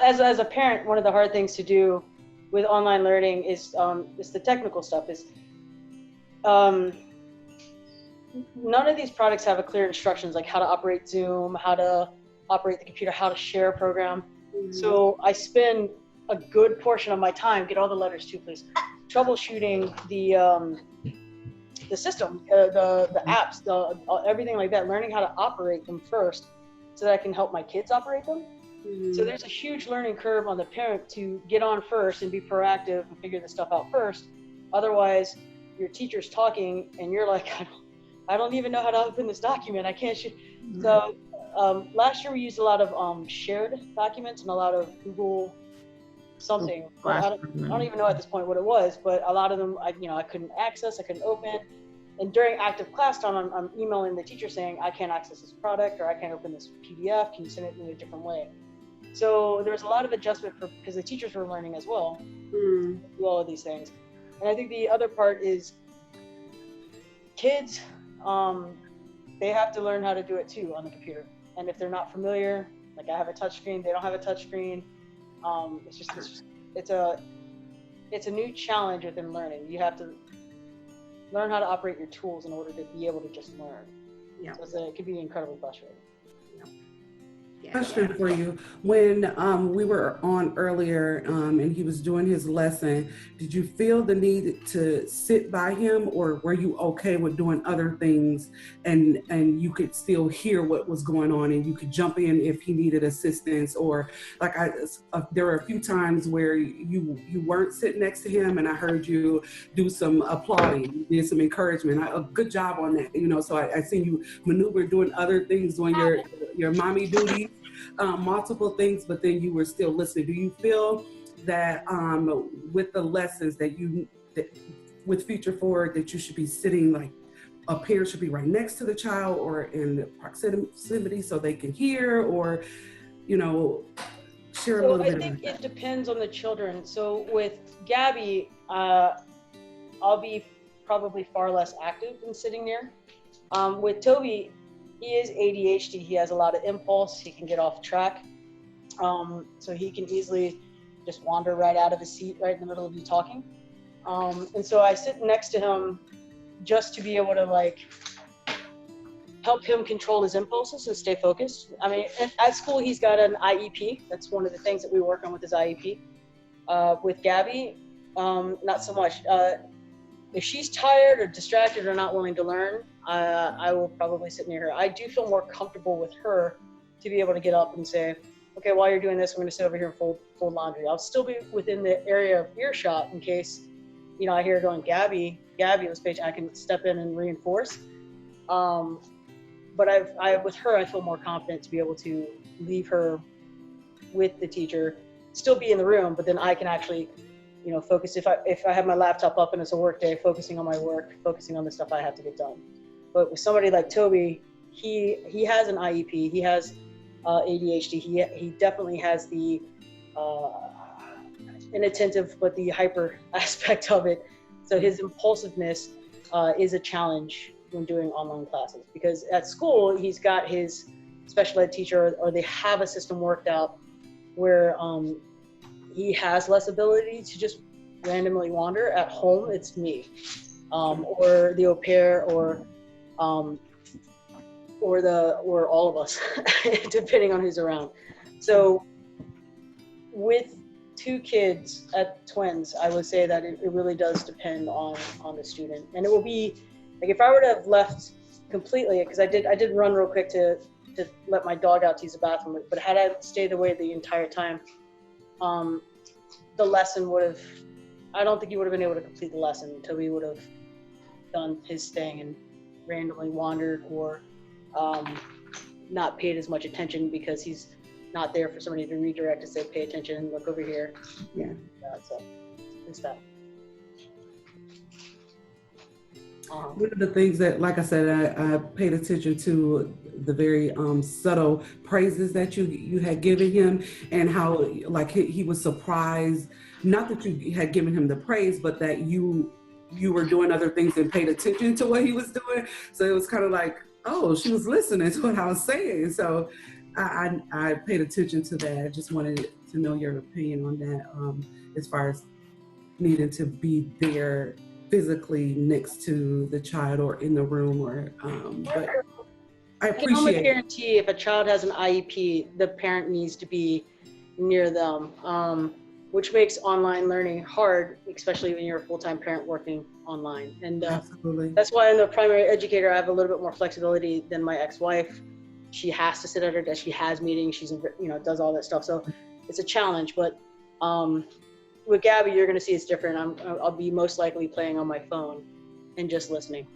as a parent, one of the hard things to do with online learning is the technical stuff. Um, None of these products have a clear instructions like how to operate Zoom, how to operate the computer, how to share a program. Mm-hmm. So I spend a good portion of my time, get all the letters too, please, troubleshooting the system, the apps, everything like that, learning how to operate them first so that I can help my kids operate them. Mm-hmm. So there's a huge learning curve on the parent to get on first and be proactive and figure this stuff out first. Otherwise, your teacher's talking and you're like, I don't even know how to open this document. I can't. Mm-hmm. So last year we used a lot of shared documents and a lot of Google something. I don't even know at this point what it was, but a lot of them I couldn't access, I couldn't open. And during active class time, I'm emailing the teacher saying, I can't access this product, or I can't open this PDF, can you send it in a different way? So there was a lot of adjustment because the teachers were learning as well, do all of these things. And I think the other part is kids, they have to learn how to do it too on the computer. And if they're not familiar, like I have a touch screen, they don't have a touch screen. It's a new challenge within learning. You have to learn how to operate your tools in order to be able to just learn. Yeah. So it can be incredibly frustrating. Question for you. When we were on earlier and he was doing his lesson, did you feel the need to sit by him, or were you okay with doing other things and you could still hear what was going on and you could jump in if he needed assistance? Or like there were a few times where you weren't sitting next to him and I heard you do some applauding, you did some encouragement. A good job on that, so I seen you maneuver doing other things, doing your mommy duties, multiple things, but then you were still listening. Do you feel that with the lessons that with Future Forward, that you should be sitting, like a parent should be right next to the child or in the proximity so they can hear, or, share a little bit? I think it depends on the children. So with Gabby, I'll be probably far less active than sitting there. With Toby, he is ADHD. He has a lot of impulse. He can get off track. So he can easily just wander right out of his seat right in the middle of you talking. And so I sit next to him just to be able to help him control his impulses and stay focused. I mean, at school, he's got an IEP. That's one of the things that we work on with his IEP. With Gabby, not so much. If she's tired or distracted or not willing to learn, I will probably sit near her. I do feel more comfortable with her to be able to get up and say, okay, while you're doing this, I'm going to sit over here and fold laundry. I'll still be within the area of earshot in case, I hear her going, Gabby, let's page. I can step in and reinforce. But with her, I feel more confident to be able to leave her with the teacher, still be in the room, but then I can actually focus. If I have my laptop up and it's a work day, focusing on my work, focusing on the stuff I have to get done. But with somebody like Toby, he has an IEP, he has ADHD, he definitely has the inattentive but the hyper aspect of it. So his impulsiveness is a challenge when doing online classes, because at school he's got his special ed teacher, or they have a system worked out where he has less ability to just randomly wander. At home, it's me, or the au pair, or all of us, depending on who's around. So with two kids at twins, I would say that it really does depend on the student. And it will be, like, if I were to have left completely, because I did run real quick to let my dog out to use the bathroom, but had I stayed away the entire time, the lesson I don't think he would have been able to complete the lesson. Toby would have done his thing and randomly wandered, or not paid as much attention because he's not there for somebody to redirect and say, pay attention, look over here. Yeah. So it's that. One of the things that, like I said, I paid attention to the very subtle praises that you had given him, and how he was surprised, not that you had given him the praise, but that you were doing other things and paid attention to what he was doing. So it was kind of like, oh, she was listening to what I was saying. So I paid attention to that. I just wanted to know your opinion on that, as far as needing to be there physically next to the child or in the room, or but I I can almost appreciate it. guarantee if a child has an IEP, the parent needs to be near them, which makes online learning hard, especially when you're a full-time parent working online. And Absolutely. that's why I'm the primary educator. I have a little bit more flexibility than my ex-wife. She has to sit at her desk. She has meetings. She's, does all that stuff. So it's a challenge. But with Gabby, you're going to see it's different. I'll be most likely playing on my phone and just listening.